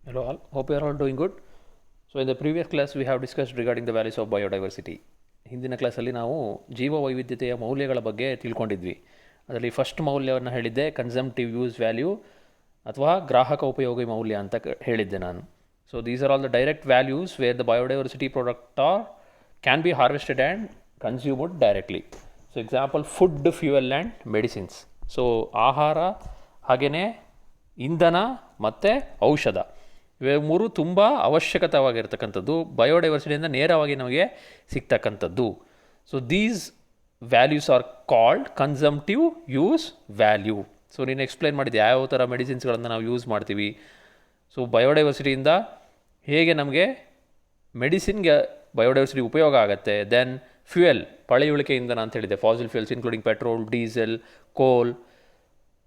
Hello all, hope you are all doing good. So in the previous class we have discussed regarding the values of biodiversity. ಹಿಂದಿನ ಕ್ಲಾಸಲ್ಲಿ ನಾವು ಜೀವ ವೈವಿಧ್ಯತೆಯ ಮೌಲ್ಯಗಳ ಬಗ್ಗೆ ತಿಳ್ಕೊಂಡಿದ್ವಿ. ಅದರಲ್ಲಿ ಫಸ್ಟ್ ಮೌಲ್ಯವನ್ನು ಹೇಳಿದ್ದೆ ಕನ್ಸಂಪ್ಟಿವ್ ಯೂಸ್ ವ್ಯಾಲ್ಯೂ ಅಥವಾ ಗ್ರಾಹಕ ಉಪಯೋಗಿ ಮೌಲ್ಯ ಅಂತ ಹೇಳಿದ್ದೆ ನಾನು. So these are all the direct values where the biodiversity product are can be harvested and consumed directly. So example food, fuel and medicines. So ಆಹಾರ, ಹಾಗೆಯೇ ಇಂಧನ ಮತ್ತು ಔಷಧ, ಇವೆ ಮೂರು ತುಂಬ ಅವಶ್ಯಕವಾಗಿರ್ತಕ್ಕಂಥದ್ದು, ಬಯೋಡೈವರ್ಸಿಟಿಯಿಂದ ನೇರವಾಗಿ ನಮಗೆ ಸಿಗ್ತಕ್ಕಂಥದ್ದು. So these values are called consumptive use value. So ನೀನು ಎಕ್ಸ್ಪ್ಲೈನ್ ಮಾಡಿದ್ದೆ ಯಾವ ಥರ ಮೆಡಿಸಿನ್ಸ್ಗಳನ್ನು ನಾವು ಯೂಸ್ ಮಾಡ್ತೀವಿ. ಸೊ ಬಯೋಡೈವರ್ಸಿಟಿಯಿಂದ ಹೇಗೆ ನಮಗೆ ಮೆಡಿಸಿನ್ಗೆ ಬಯೋಡೈವರ್ಸಿಟಿ ಉಪಯೋಗ ಆಗುತ್ತೆ. ದೆನ್ ಫ್ಯೂಯಲ್, ಪಳೆಯುಳಿಕೆ ಇಂಧನ ಅಂತ ಹೇಳಿದೆ, fossil fuels including petrol, diesel, ಕೋಲ್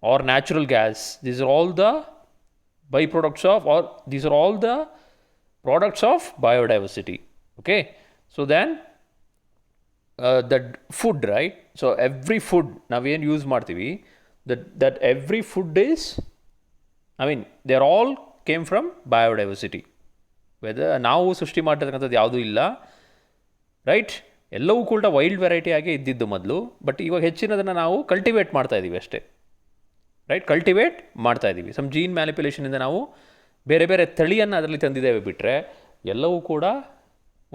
or natural gas. These are all the byproducts of, or these are all the products of biodiversity. Okay, so then that food, right? So every food naವೇನು use ಮಾಡ್ತೀವಿ, that every food is, I mean they are all came from biodiversity. Whether ನಾವು ಸೃಷ್ಟಿ ಮಾಡಿರ್ತಕ್ಕಂಥದ್ದು ಯಾವುದೂ ಇಲ್ಲ, right? ಎಲ್ಲವೂ ಕೂಡ wild variety ಆಗಿ ಇದ್ದಿದ್ದು ಮೊದಲು, ಬಟ್ ಇವಾಗ ಹೆಚ್ಚಿನದನ್ನು ನಾವು ಕಲ್ಟಿವೇಟ್ ಮಾಡ್ತಾ ಇದ್ದೀವಿ ಅಷ್ಟೇ, ರೈಟ್? ಕಲ್ಟಿವೇಟ್ ಮಾಡ್ತಾ ಇದ್ದೀವಿ. ಸಮ್ ಜೀನ್ ಮ್ಯಾನಿಪ್ಯುಲೇಷನಿಂದ ನಾವು ಬೇರೆ ಬೇರೆ ತಳಿಯನ್ನು ಅದರಲ್ಲಿ ತಂದಿದ್ದೇವೆ, ಬಿಟ್ಟರೆ ಎಲ್ಲವೂ ಕೂಡ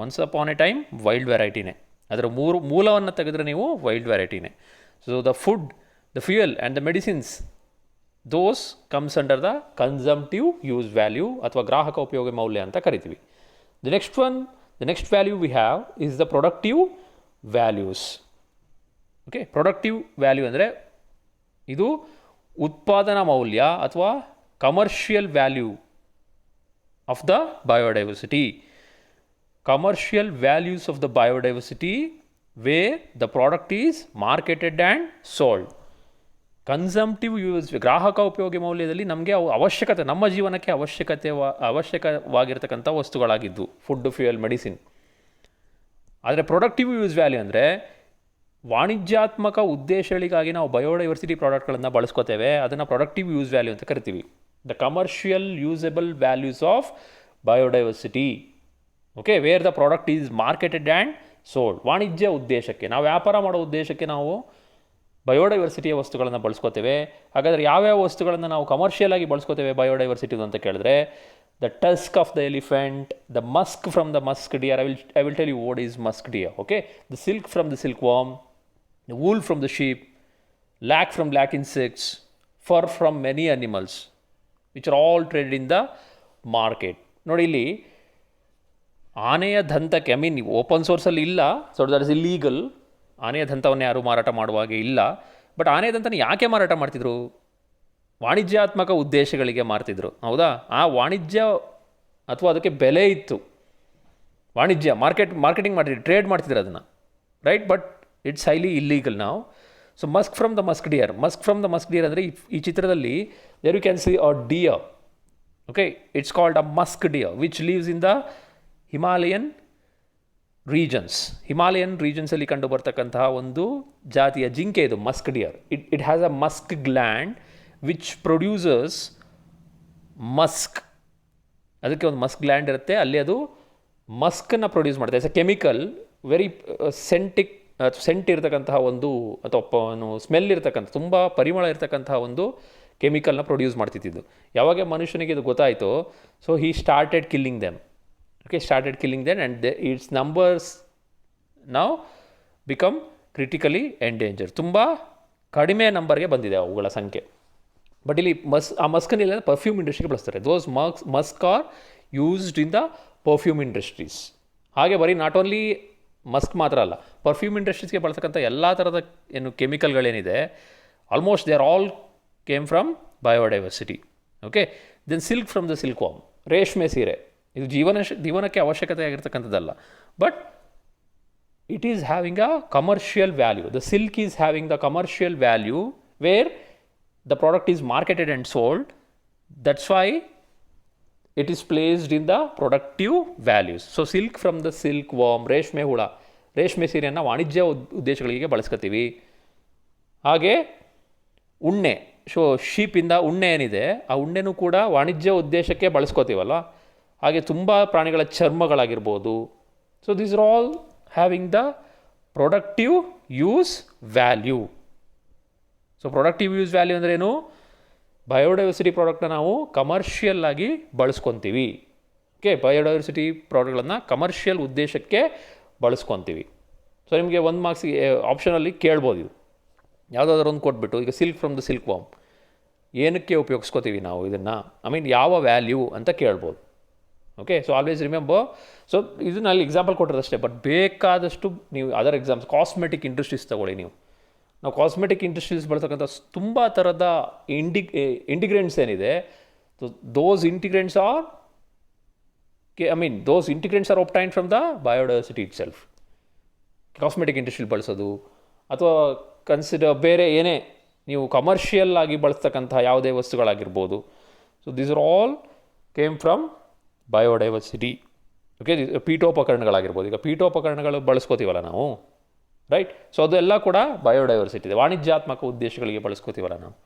once upon a time wild ವೆರೈಟಿನೇ. ಅದರ ಮೂಲವನ್ನು ತೆಗೆದ್ರೆ ನೀವು ವೈಲ್ಡ್ ವೆರೈಟಿನೇ. So the food, the fuel and the medicines, those comes under the consumptive use value ಅಥವಾ ಗ್ರಾಹಕ ಉಪಯೋಗ ಮೌಲ್ಯ ಅಂತ ಕರಿತೀವಿ. The next value we have is the productive values. Okay, productive value ಅಂದರೆ ಇದು ಉತ್ಪಾದನಾ ಮೌಲ್ಯ ಅಥವಾ commercial value of the biodiversity. Commercial values of the biodiversity where the product is marketed and sold. ಕನ್ಸಂಪ್ಟಿವ್ use, ಗ್ರಾಹಕ ಉಪಯೋಗಿ ಮೌಲ್ಯದಲ್ಲಿ ನಮಗೆ ಅವು ಅವಶ್ಯಕತೆ, ನಮ್ಮ ಜೀವನಕ್ಕೆ ಅವಶ್ಯಕವಾಗಿರ್ತಕ್ಕಂಥ ವಸ್ತುಗಳಾಗಿದ್ದು ಫುಡ್, ಫ್ಯೂಯಲ್, ಮೆಡಿಸಿನ್. ಆದರೆ ಪ್ರೊಡಕ್ಟಿವ್ ಯೂಸ್ ವ್ಯಾಲ್ಯೂ ಅಂದರೆ ವಾಣಿಜ್ಯಾತ್ಮಕ ಉದ್ದೇಶಗಳಿಗಾಗಿ ನಾವು ಬಯೋಡೈವರ್ಸಿಟಿ ಪ್ರಾಡಕ್ಟ್ಗಳನ್ನು ಬಳಸ್ಕೋತೇವೆ, ಅದನ್ನು ಪ್ರೊಡಕ್ಟಿವ್ ಯೂಸ್ ವ್ಯಾಲ್ಯೂ ಅಂತ ಕರಿತೀವಿ. The commercial usable values of biodiversity, okay, where the product is marketed and sold. ವಾಣಿಜ್ಯ ಉದ್ದೇಶಕ್ಕೆ, ನಾವು ವ್ಯಾಪಾರ ಮಾಡೋ ಉದ್ದೇಶಕ್ಕೆ ನಾವು ಬಯೋಡೈವರ್ಸಿಟಿಯ ವಸ್ತುಗಳನ್ನು ಬಳಸ್ಕೋತೇವೆ. ಹಾಗಾದರೆ ಯಾವ್ಯಾವ ವಸ್ತುಗಳನ್ನು ನಾವು ಕಮರ್ಷಿಯಲ್ ಆಗಿ ಬಳಸ್ಕೋತೇವೆ ಬಯೋಡೈವರ್ಸಿಟಿದು ಅಂತ ಕೇಳಿದ್ರೆ, the tusk of the elephant, the musk from the musk deer. I will tell you what is musk deer. Okay, the silk from the silkworm, the wool from the sheep, lac from black insects, fur from many animals, which are all traded in the market. ನೋಡಿ ಇಲ್ಲಿ ಆನೆಯ ದಂತಕ್ಕೆ, I mean open ಸೋರ್ಸಲ್ಲಿ ಇಲ್ಲ, so that is illegal. ಆನೆಯ ದಂತವನ್ನು ಯಾರು ಮಾರಾಟ ಮಾಡುವಾಗೆ ಇಲ್ಲ. But ಆನೆಯ ದಂತನ ಯಾಕೆ ಮಾರಾಟ ಮಾಡ್ತಿದ್ರು? ವಾಣಿಜ್ಯಾತ್ಮಕ ಉದ್ದೇಶಗಳಿಗೆ ಮಾರ್ತಿದ್ರು, ಹೌದಾ? ಆ ವಾಣಿಜ್ಯ ಅಥವಾ ಅದಕ್ಕೆ ಬೆಲೆ ಇತ್ತು, ವಾಣಿಜ್ಯ ಮಾರ್ಕೆಟಿಂಗ್ ಮಾಡ್ತಿದ್ರು, ಟ್ರೇಡ್ ಮಾಡ್ತಿದ್ರು ಅದನ್ನು, right? But it's highly illegal ನಾವು. So musk from the musk deer ಅಂದರೆ ಈ ಚಿತ್ರದಲ್ಲಿ there you can see a deer. Okay, it's called a musk deer which lives in the Himalayan ರೀಜನ್ಸಲ್ಲಿ ಕಂಡು ಬರ್ತಕ್ಕಂತಹ ಒಂದು ಜಾತಿಯ ಜಿಂಕೆ ಇದು, musk deer. It has a musk gland which produces musk. ಅದಕ್ಕೆ ಒಂದು ಮಸ್ಕ್ ಗ್ಲ್ಯಾಂಡ್ ಇರುತ್ತೆ, ಅಲ್ಲಿ ಅದು ಮಸ್ಕನ್ನು ಪ್ರೊಡ್ಯೂಸ್ ಮಾಡುತ್ತೆ. As a chemical, very scent ಇರತಕ್ಕಂತಹ ಒಂದು, ಅಥವಾ ಸ್ಮೆಲ್ ಇರತಕ್ಕಂಥ, ತುಂಬ ಪರಿಮಳ ಇರತಕ್ಕಂತಹ ಒಂದು ಕೆಮಿಕಲ್ನ ಪ್ರೊಡ್ಯೂಸ್ ಮಾಡ್ತಿದ್ದು. ಯಾವಾಗ ಮನುಷ್ಯನಿಗೆ ಇದು ಗೊತ್ತಾಯಿತು, so he started killing them. Okay, and it's numbers now become critically endanger. ತುಂಬ ಕಡಿಮೆ ನಂಬರ್ಗೆ ಬಂದಿದೆ ಅವುಗಳ ಸಂಖ್ಯೆ. ಬಟ್ ಇಲ್ಲಿ ಆ ಮಸ್ಕನ್ನೆಲ್ಲ ಪರ್ಫ್ಯೂಮ್ ಇಂಡಸ್ಟ್ರಿಗೆ ಬಳಸ್ತಾರೆ. Those musk are used in the perfume industries. ಹಾಗೆ ಬರೀ ನಾಟ್ ಓನ್ಲಿ ಮಸ್ಕ್ ಮಾತ್ರ ಅಲ್ಲ, ಪರ್ಫ್ಯೂಮ್ ಇಂಡಸ್ಟ್ರೀಸ್ಗೆ ಬಳಸಕ್ಕಂಥ ಎಲ್ಲ ಥರದ ಏನು ಕೆಮಿಕಲ್ಗಳೇನಿದೆ, almost they are all came from biodiversity. Okay, then silk from the silkworm, ರೇಷ್ಮೆ ಸೀರೆ. ಇದು ಜೀವನಕ್ಕೆ ಅವಶ್ಯಕತೆ ಆಗಿರ್ತಕ್ಕಂಥದ್ದಲ್ಲ, but it is having a commercial value. The silk is having the commercial value where the product is marketed and sold. That's why it is placed in the productive values. So silk from the silkworm, ರೇಷ್ಮೆ ಹುಳ, ರೇಷ್ಮೆ ಸೀರೆಯನ್ನು ವಾಣಿಜ್ಯ ಉದ್ದೇಶಗಳಿಗೆ ಬಳಸ್ಕೊತೀವಿ. ಹಾಗೆ ಉಣ್ಣೆ, ಶೀಪಿಂದ ಉಣ್ಣೆ ಏನಿದೆ, ಆ ಉಣ್ಣೆನೂ ಕೂಡ ವಾಣಿಜ್ಯ ಉದ್ದೇಶಕ್ಕೆ ಬಳಸ್ಕೋತೀವಲ್ಲ, ಹಾಗೆ ತುಂಬ ಪ್ರಾಣಿಗಳ ಚರ್ಮಗಳಾಗಿರ್ಬೋದು. So these are all having the productive use value. So productive use value ಅಂದ್ರೇನು? ಬಯೋಡೈವರ್ಸಿಟಿ ಪ್ರಾಡಕ್ಟ್ನ ನಾವು ಕಮರ್ಷಿಯಲ್ ಆಗಿ ಬಳಸ್ಕೊತೀವಿ. ಓಕೆ, ಬಯೋಡೈವರ್ಸಿಟಿ ಪ್ರಾಡಕ್ಟ್ಗಳನ್ನು ಕಮರ್ಷಿಯಲ್ ಉದ್ದೇಶಕ್ಕೆ ಬಳಸ್ಕೊತೀವಿ. ಸೊ ನಿಮಗೆ 1 ಮಾರ್ಕ್ಸಿಗೆ ಆಪ್ಷನಲ್ಲಿ ಕೇಳ್ಬೋದು, ಇದು ಯಾವುದಾದ್ರೂ ಒಂದು ಕೊಟ್ಬಿಟ್ಟು, ಈಗ silk from the silk warm ಏನಕ್ಕೆ ಉಪಯೋಗಿಸ್ಕೋತೀವಿ ನಾವು ಇದನ್ನು, ಯಾವ ವ್ಯಾಲ್ಯೂ ಅಂತ ಕೇಳ್ಬೋದು. Okay, so always remember. So ಇದನ್ನ ಅಲ್ಲಿ ಎಕ್ಸಾಂಪಲ್ ಕೊಟ್ಟಿರೋದಷ್ಟೇ, ಬಟ್ ಬೇಕಾದಷ್ಟು ನೀವು ಅದರ್ ಎಕ್ಸಾಮ್ಸ್, ಕಾಸ್ಮೆಟಿಕ್ ಇಂಡಸ್ಟ್ರೀಸ್ ತಗೊಳ್ಳಿ. ನಾವು ಕಾಸ್ಮೆಟಿಕ್ ಇಂಡಸ್ಟ್ರೀಸ್ ಬಳಸತಕ್ಕಂಥ ತುಂಬ ಥರದ ಇಂಟಿಗ್ರೆಂಟ್ಸ್ ಏನಿದೆ, those ingredients are obtained from the biodiversity itself. Cosmetic industry ಬಳಸೋದು ಅಥವಾ ಬೇರೆ ಏನೇ ನೀವು ಕಮರ್ಷಿಯಲ್ ಆಗಿ ಬಳಸ್ತಕ್ಕಂಥ ಯಾವುದೇ ವಸ್ತುಗಳಾಗಿರ್ಬೋದು. So these are all came from biodiversity. Okay, ಪೀಠೋಪಕರಣಗಳಾಗಿರ್ಬೋದು. ಈಗ ಪೀಠೋಪಕರಣಗಳು ಬಳಸ್ಕೋತೀವಲ್ಲ ನಾವು, ರೈಟ್? ಸೊ ಅದೆಲ್ಲ ಕೂಡ ಬಯೋಡೈವರ್ಸಿಟಿ ಇದೆ. ವಾಣಿಜ್ಯಾತ್ಮಕ ಉದ್ದೇಶಗಳಿಗೆ ಬಳಸ್ಕೋತೀವಲ್ಲ ನಾವು,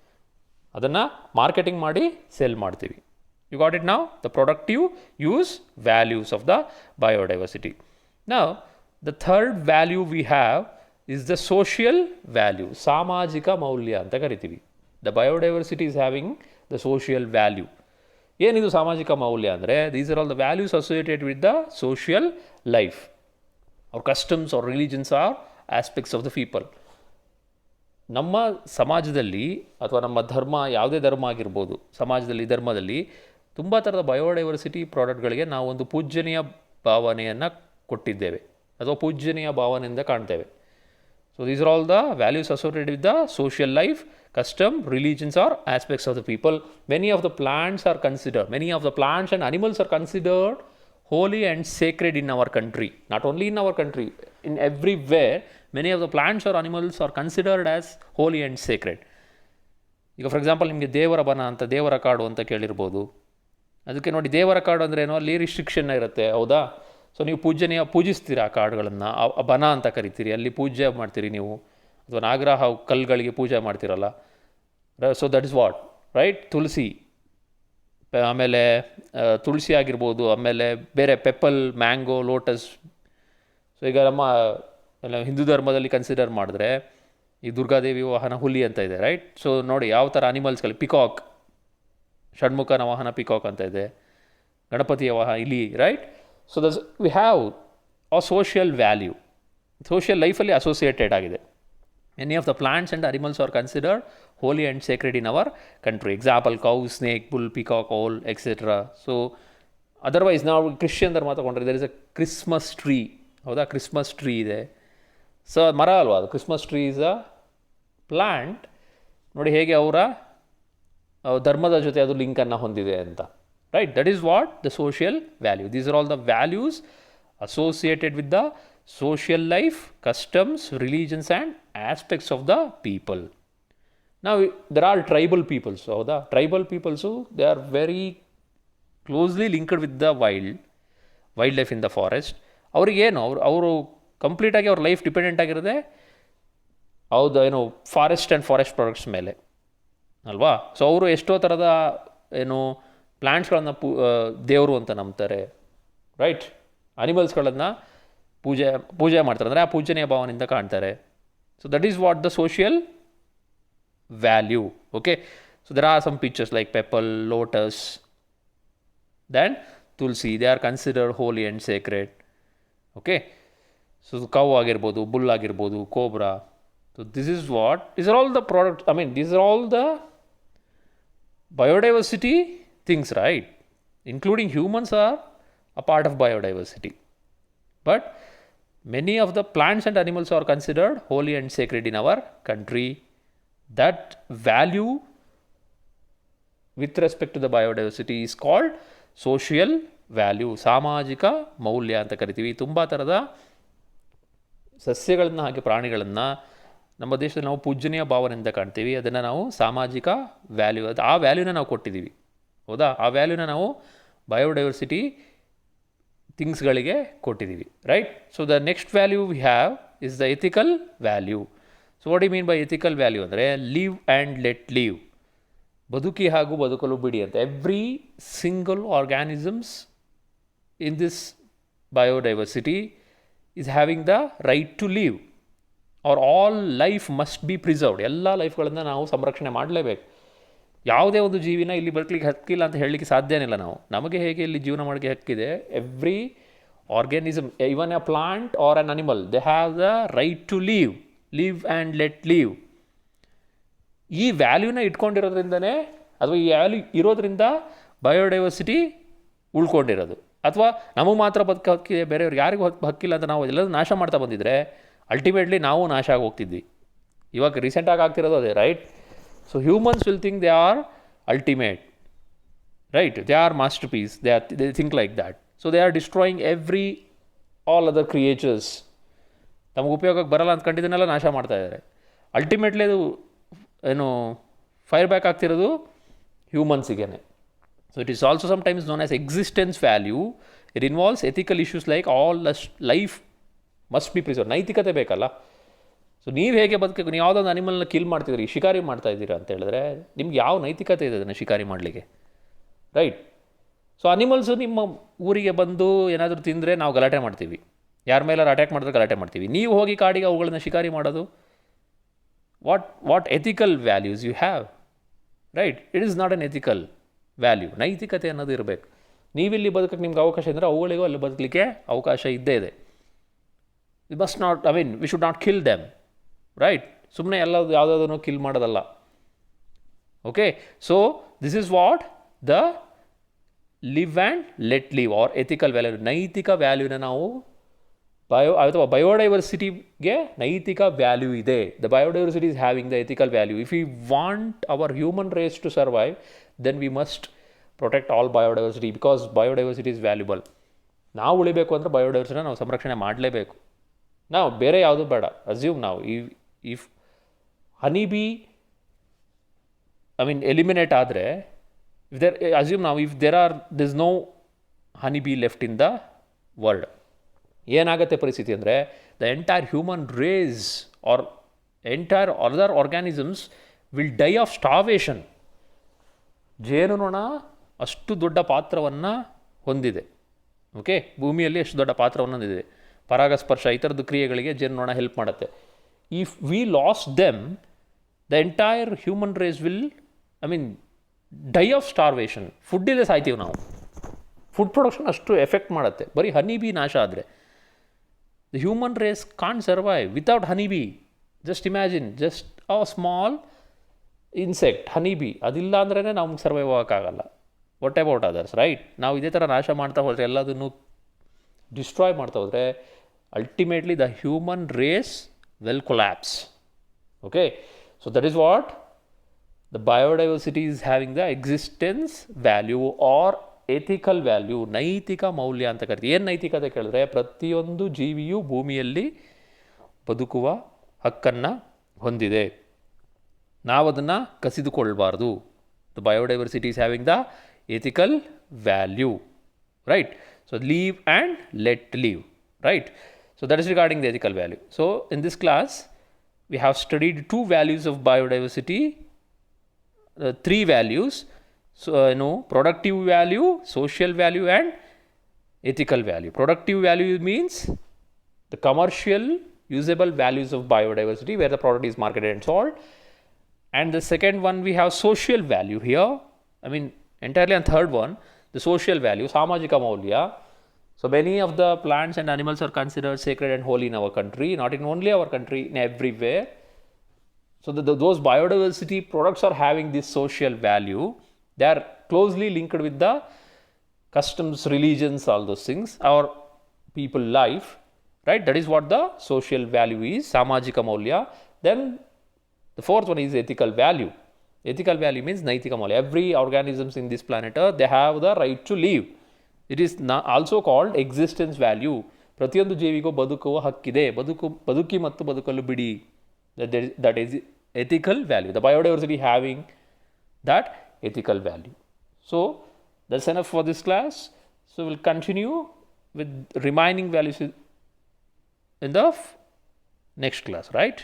ಅದನ್ನು ಮಾರ್ಕೆಟಿಂಗ್ ಮಾಡಿ ಸೆಲ್ ಮಾಡ್ತೀವಿ. You got it now? The productive use values of the biodiversity. Now, the third value we have is the social value. ಸಾಮಾಜಿಕ ಮೌಲ್ಯ ಅಂತ ಕರಿತೀವಿ. The biodiversity is having the social value. ಏನಿದು ಸಾಮಾಜಿಕ ಮೌಲ್ಯ ಅಂದರೆ, these are all the values associated with the social life. Our customs or religions are aspects of the people. ನಮ್ಮ ಸಮಾಜದಲ್ಲಿ ಅಥವಾ ನಮ್ಮ ಧರ್ಮ, ಯಾವುದೇ ಧರ್ಮ ಆಗಿರ್ಬೋದು, ಧರ್ಮದಲ್ಲಿ ತುಂಬ ಥರದ ಬಯೋಡೈವರ್ಸಿಟಿ ಪ್ರಾಡಕ್ಟ್ಗಳಿಗೆ ನಾವು ಒಂದು ಪೂಜ್ಯನೀಯ ಭಾವನೆಯನ್ನು ಕೊಟ್ಟಿದ್ದೇವೆ ಅಥವಾ ಪೂಜ್ಯನೀಯ ಭಾವನೆಯಿಂದ ಕಾಣ್ತೇವೆ. So these are all the values associated with the social life, custom, religions or aspects of the people. Many of the plants and animals are considered holy and sacred in our country. Not only in our country, in everywhere, many of the plants or animals are considered as holy and sacred. ಈಗ for example ನಿಮಗೆ ದೇವರ ಬನ ಅಂತ, ದೇವರ ಕಾಡು ಅಂತ ಕೇಳಿರ್ಬೋದು. ಅದಕ್ಕೆ ನೋಡಿ, ದೇವರ ಕಾಡು ಅಂದರೆ ಏನೋ, ಅಲ್ಲಿ ರಿಸ್ಟ್ರಿಕ್ಷನ್ ಇರುತ್ತೆ, ಹೌದಾ? ಸೊ ನೀವು ಪೂಜಿಸ್ತೀರ ಆ ಕಾಡುಗಳನ್ನು, ಬನ ಅಂತ ಕರಿತೀರಿ, ಅಲ್ಲಿ ಪೂಜೆ ಮಾಡ್ತೀರಿ ನೀವು, ಅಥವಾ ನಾಗರಹ ಕಲ್ಲುಗಳಿಗೆ ಪೂಜೆ ಮಾಡ್ತೀರಲ್ಲ. So that is what, right? Tulsi, ಆಮೇಲೆ ತುಳಸಿ ಆಗಿರ್ಬೋದು, ಆಮೇಲೆ ಬೇರೆ ಪೆಪ್ಪಲ್, ಮ್ಯಾಂಗೋ, ಲೋಟಸ್. ಸೊ ಈಗ ನಮ್ಮ ಹಿಂದೂ ಧರ್ಮದಲ್ಲಿ ಕನ್ಸಿಡರ್ ಮಾಡಿದ್ರೆ ಈ ದುರ್ಗಾದೇವಿ ವಾಹನ ಹುಲಿ ಅಂತ ಇದೆ, ರೈಟ್? ಸೊ ನೋಡಿ ಯಾವ ಥರ ಅನಿಮಲ್ಸ್ಗಳು, ಪಿಕಾಕ್, ಷಣ್ಮುಖನ ವಾಹನ ಪಿಕಾಕ್ ಅಂತ ಇದೆ, ಗಣಪತಿಯ ವಾಹನ ಇಲಿ, right? So Dus we have a social value, social ಲೈಫಲ್ಲಿ ಅಸೋಸಿಯೇಟೆಡ್ ಆಗಿದೆ. Many of the plants and animals are considered holy and sacred in our country. Example, cow, snake, bull, peacock, owl, etc. So, otherwise ನಾವು Christian ಧರ್ಮ ತಗೊಂಡ್ರೆ there is a Christmas tree. ಹೌದಾ? Christmas tree ಇದೆ. So ಮರ ಅಲ್ವಾ ಅದು? Christmas tree is a plant. ನೋಡಿ ಹೇಗೆ ಅವರ ಧರ್ಮದ ಜೊತೆ ಅದು ಲಿಂಕನ್ನು ಹೊಂದಿದೆ ಅಂತ, right? That is what the social value. These are all the values associated with the social life, customs, religions and aspects of the people. Now there are tribal peoples. So the tribal peoples, they are very closely linked with the wildlife in the forest. ಅವ್ರಿಗೇನು ಅವರು ಕಂಪ್ಲೀಟಾಗಿ ಅವ್ರ life dependent ಆಗಿರೋದೆ ಹೌದು ಏನು forest and forest products ಮೇಲೆ ಅಲ್ವಾ? So ಅವರು ಎಷ್ಟೋ ಥರದ ಏನು ಪ್ಲ್ಯಾಂಟ್ಸ್ಗಳನ್ನು ದೇವರು ಅಂತ ನಂಬ್ತಾರೆ, ರೈಟ್? ಅನಿಮಲ್ಸ್ಗಳನ್ನು ಪೂಜೆ ಮಾಡ್ತಾರೆ, ಅಂದರೆ ಆ ಪೂಜನೀಯ ಭಾವನೆಯಿಂದ ಕಾಣ್ತಾರೆ. So that is what the social value. Okay, so there are some pictures like peepal, lotus, then tulsi, they are considered holy and sacred. Okay, so cow ಆಗಿರ್ಬೋದು, ಬುಲ್ ಆಗಿರ್ಬೋದು, cobra. So this is what, these are all the product, these are all the biodiversity things, right? Including humans are a part of biodiversity. But many of the plants and animals are considered holy and sacred in our country. That value with respect to the biodiversity is called social value. ಸಾಮಾಜಿಕ ಮೌಲ್ಯ ಅಂತ ಕರಿತೀವಿ. ತುಂಬ ಥರದ ಸಸ್ಯಗಳನ್ನು ಹಾಗೆ ಪ್ರಾಣಿಗಳನ್ನು ನಮ್ಮ ದೇಶದಲ್ಲಿ ನಾವು ಪೂಜನೀಯ ಭಾವನೆಯಿಂದ ಕಾಣ್ತೀವಿ. ಅದನ್ನು ನಾವು ಸಾಮಾಜಿಕ ವ್ಯಾಲ್ಯೂ, ಆ ವ್ಯಾಲ್ಯೂನ ನಾವು ಕೊಟ್ಟಿದ್ದೀವಿ, ಹೌದಾ? ಆ ವ್ಯಾಲ್ಯೂನ ನಾವು ಬಯೋಡೈವರ್ಸಿಟಿ ಥಿಂಗ್ಸ್ಗಳಿಗೆ ಕೊಟ್ಟಿದ್ದೀವಿ, right? So the next value we have is the ethical value. So what you mean by ethical value ಅಂದರೆ ಲಿವ್ ಆ್ಯಂಡ್ ಲೆಟ್ ಲಿವ್. ಬದುಕಿ ಹಾಗೂ ಬದುಕಲು ಬಿಡಿ ಅಂತ. Every single organisms in this biodiversity is having the right to live, or all life must be preserved. ಎಲ್ಲ ಲೈಫ್ಗಳನ್ನು ನಾವು ಸಂರಕ್ಷಣೆ ಮಾಡಲೇಬೇಕು. ಯಾವುದೇ ಒಂದು ಜೀವಿನ ಇಲ್ಲಿ ಬದುಕಲಿಕ್ಕೆ ಹಕ್ಕಿಲ್ಲ ಅಂತ ಹೇಳಲಿಕ್ಕೆ ಸಾಧ್ಯನೇ ಇಲ್ಲ ನಾವು. ನಮಗೆ ಹೇಗೆ ಇಲ್ಲಿ ಜೀವನ ಮಾಡೋಕ್ಕೆ ಹಕ್ಕಿದೆ, every organism, even a plant or an animal, they have the right to live and let live. ಈ ವ್ಯಾಲ್ಯೂನ ಇಟ್ಕೊಂಡಿರೋದ್ರಿಂದನೇ, ಅಥವಾ ಈ ವ್ಯಾಲ್ಯೂ ಇರೋದ್ರಿಂದ ಬಯೋಡೈವರ್ಸಿಟಿ ಉಳ್ಕೊಂಡಿರೋದು. ಅಥವಾ ನಮಗೆ ಮಾತ್ರ ಬದುಕು ಹಕ್ಕಿದೆ, ಬೇರೆಯವ್ರಿಗೆ ಯಾರಿಗೂ ಹಕ್ಕಿಲ್ಲ ಅಂತ ನಾವು ಎಲ್ಲರೂ ನಾಶ ಮಾಡ್ತಾ ಬಂದಿದ್ರೆ ಅಲ್ಟಿಮೇಟ್ಲಿ ನಾವು ನಾಶ ಆಗಿ ಹೋಗ್ತಿದ್ವಿ. ಇವಾಗ ರೀಸೆಂಟಾಗಿ ಆಗ್ತಿರೋದು ಅದೇ, right? So humans will think they are ultimate, right? They are masterpiece, they think like that. So they are destroying all other creatures. ತಮಗೆ ಉಪಯೋಗಕ್ಕೆ ಬರಲ್ಲ ಅಂತ ಕಂಡಿದ್ದನ್ನೆಲ್ಲ ನಾಶ ಮಾಡ್ತಾ ಇದ್ದಾರೆ. ಅಲ್ಟಿಮೇಟ್ಲಿ ಅದು ಏನು ಫೈರ್ ಬ್ಯಾಕ್ ಆಗ್ತಿರೋದು ಹ್ಯೂಮನ್ಸಿಗೇನೆ. So it is also sometimes known as existence value. It involves ethical issues like all life must be preserve. ನೈತಿಕತೆ ಬೇಕಲ್ಲ. ಸೊ ನೀವು ಹೇಗೆ ಬದುಕಬೇಕು? ನೀವು ಯಾವುದೊಂದು ಅನಿಮಲ್ನ ಕಿಲ್ ಮಾಡ್ತಿದ್ದೀರಿ, ಶಿಕಾರಿ ಮಾಡ್ತಾ ಇದ್ದೀರಾ ಅಂತ ಹೇಳಿದ್ರೆ ನಿಮ್ಗೆ ಯಾವ ನೈತಿಕತೆ ಇದೆ ಅದನ್ನು ಶಿಕಾರಿ ಮಾಡಲಿಕ್ಕೆ, ರೈಟ್? ಸೊ ಅನಿಮಲ್ಸು ನಿಮ್ಮ ಊರಿಗೆ ಬಂದು ಏನಾದರೂ ತಿಂದರೆ ನಾವು ಗಲಾಟೆ ಮಾಡ್ತೀವಿ, ಯಾರ ಮೇಲಾರು ಅಟ್ಯಾಕ್ ಮಾಡಿದ್ರೆ ಗಲಾಟೆ ಮಾಡ್ತೀವಿ. ನೀವು ಹೋಗಿ ಕಾಡಿಗೆ ಅವುಗಳನ್ನ ಶಿಕಾರಿ ಮಾಡೋದು, what ethical values you have, right? It is not an ethical value. ನೈತಿಕತೆ ಅನ್ನೋದು ಇರಬೇಕು. ನೀವಿಲ್ಲಿ ಬದುಕಕ್ಕೆ ನಿಮ್ಗೆ ಅವಕಾಶ ಇದ್ದರೆ ಅವುಗಳಿಗೂ ಅಲ್ಲಿ ಬದುಕಲಿಕ್ಕೆ ಅವಕಾಶ ಇದ್ದೇ ಇದೆ. We must not, we should not kill them, right? ಸುಮ್ಮನೆ ಯಾವುದಾದ್ರೂ ಕಿಲ್ ಮಾಡೋದಲ್ಲ. Okay, so this is what the live and let live or ethical value. ನೈತಿಕ ವ್ಯಾಲ್ಯೂನ ನಾವು ಅಥವಾ ಬಯೋಡೈವರ್ಸಿಟಿಗೆ ನೈತಿಕ ವ್ಯಾಲ್ಯೂ ಇದೆ. The biodiversity is having the ethical value. If you want our human race to survive, then we must protect all biodiversity, because biodiversity is valuable. ನಾವು ಉಳಿಬೇಕು ಅಂದರೆ ಬಯೋಡೈವರ್ಸಿಟಿನ ನಾವು ಸಂರಕ್ಷಣೆ ಮಾಡಲೇಬೇಕು. ನಾವು ಬೇರೆ ಯಾವುದೂ ಬೇಡ. ಅಸ್ಯೂಮ್ ನಾವು ಇಫ್ ಹನಿ ಬಿ ಎಲಿಮಿನೇಟ್ ಆದರೆ, if there no honey bee left in the world, ಏನಾಗುತ್ತೆ ಪರಿಸ್ಥಿತಿ ಅಂದರೆ the entire human race or entire other organisms will die of starvation. ಜೇನುನೊಣ ಅಷ್ಟು ದೊಡ್ಡ ಪಾತ್ರವನ್ನು ಹೊಂದಿದೆ. ಓಕೆ, ಭೂಮಿಯಲ್ಲಿ ಅಷ್ಟು ದೊಡ್ಡ ಪಾತ್ರವನ್ನು ಹೊಂದಿದೆ. ಪರಾಗಸ್ಪರ್ಶ ಈ ಥರದ್ದು ಕ್ರಿಯೆಗಳಿಗೆ ಜೇನುನೊಣ ಹೆಲ್ಪ್ ಮಾಡುತ್ತೆ. If we lost them, the entire human race will die of starvation. Food ಇಲ್ಲದೆ ಸಾಯ್ತೀವಿ ನಾವು. ಫುಡ್ ಪ್ರೊಡಕ್ಷನ್ ಅಷ್ಟು ಎಫೆಕ್ಟ್ ಮಾಡುತ್ತೆ ಬರೀ ಹನಿ ಬಿ ನಾಶ ಆದರೆ. The human race can't survive without honey bee. Just imagine, just a small insect honey bee, ಅದಿಲ್ಲ ಅಂದ್ರೇ ನಮ್ಗೆ ಸರ್ವೈವ್ ಆಗೋಕ್ಕಾಗಲ್ಲ. What about others, right? ನಾವು ಇದೇ ಥರ ನಾಶ ಮಾಡ್ತಾ ಹೋದರೆ, ಎಲ್ಲದನ್ನು ಡಿಸ್ಟ್ರಾಯ್ ಮಾಡ್ತಾ ಹೋದರೆ, ultimately the human race will collapse. Okay, so that is what the biodiversity is having the existence value or ethical value. ನೈತಿಕ ಮೌಲ್ಯ ಅಂತ ಕರಿತೀವಿ. ಏನು ನೈತಿಕತೆ ಕೇಳಿದ್ರೆ, ಪ್ರತಿಯೊಂದು ಜೀವಿಯೂ ಭೂಮಿಯಲ್ಲಿ ಬದುಕುವ ಹಕ್ಕನ್ನು ಹೊಂದಿದೆ. ನಾವು ಅದನ್ನು ಕಸಿದುಕೊಳ್ಬಾರ್ದು. The biodiversity is having the ethical value, right? So live and let live, right? So that is regarding the ethical value. So in this class we have studied two values of biodiversity, three values. So productive value, social value and ethical value. Productive value means the commercial usable values of biodiversity, where the product is marketed and sold. And the second one, we have social value here. Entirely on third one, the social value, samajika maulya. So many of the plants and animals are considered sacred and holy in our country, not in only our country, in everywhere. So those biodiversity products are having this social value. They are closely linked with the customs, religions, all those things, our people life, right? That is what the social value is, samajika maulya. Then the fourth one is ethical value. Ethical value means naitika maulya. Every organisms in this planet Earth, they have the right to live. It is also called existence value. ಪ್ರತಿಯೊಂದು ಜೀವಿಗೂ ಬದುಕುವ ಹಕ್ಕಿದೆ. ಬದುಕಿ ಮತ್ತು ಬದುಕಲು ಬಿಡಿ. That is ethical value. The biodiversity having that ethical value. So that's enough for this class. So we'll continue with remaining values in the next class, right?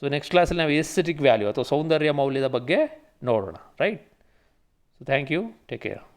So next class ಅಲ್ಲಿ ನಾವು aesthetic value ಅಥವಾ ಸೌಂದರ್ಯ ಮೌಲ್ಯದ ಬಗ್ಗೆ ನೋಡೋಣ. Right. So thank you. Take care.